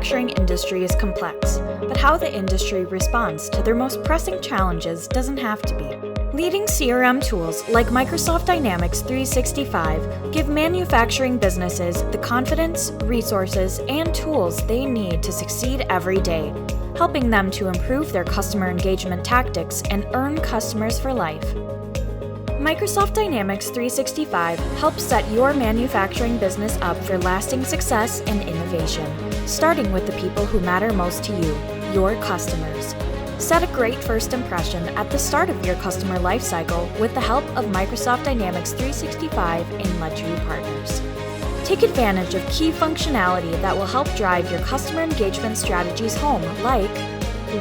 manufacturing industry is complex, but how the industry responds to their most pressing challenges doesn't have to be. Leading CRM tools like Microsoft Dynamics 365 give manufacturing businesses the confidence, resources, and tools they need to succeed every day, helping them to improve their customer engagement tactics and earn customers for life. Microsoft Dynamics 365 helps set your manufacturing business up for lasting success and innovation, starting with the people who matter most to you, your customers. Set a great first impression at the start of your customer lifecycle with the help of Microsoft Dynamics 365 and Ledgeview Partners. Take advantage of key functionality that will help drive your customer engagement strategies home, like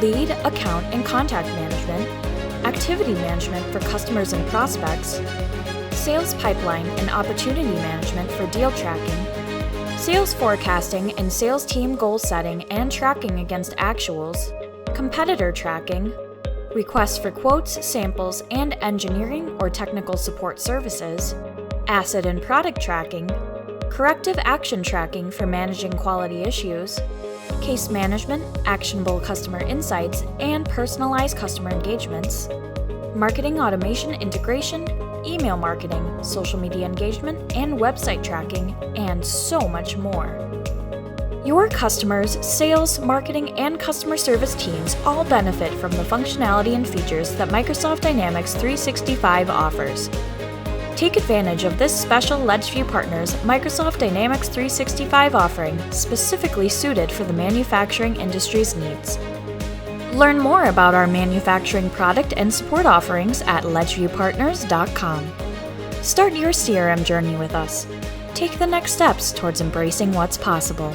lead, account, and contact management, activity management for customers and prospects, sales pipeline and opportunity management for deal tracking, sales forecasting and sales team goal setting and tracking against actuals, competitor tracking, requests for quotes, samples, and engineering or technical support services, asset and product tracking, corrective action tracking for managing quality issues, case management, actionable customer insights, and personalized customer engagements, marketing automation integration, email marketing, social media engagement, and website tracking, and so much more. Your customers, sales, marketing, and customer service teams all benefit from the functionality and features that Microsoft Dynamics 365 offers. Take advantage of this special Ledgeview Partners Microsoft Dynamics 365 offering specifically suited for the manufacturing industry's needs. Learn more about our manufacturing product and support offerings at ledgeviewpartners.com. Start your CRM journey with us. Take the next steps towards embracing what's possible.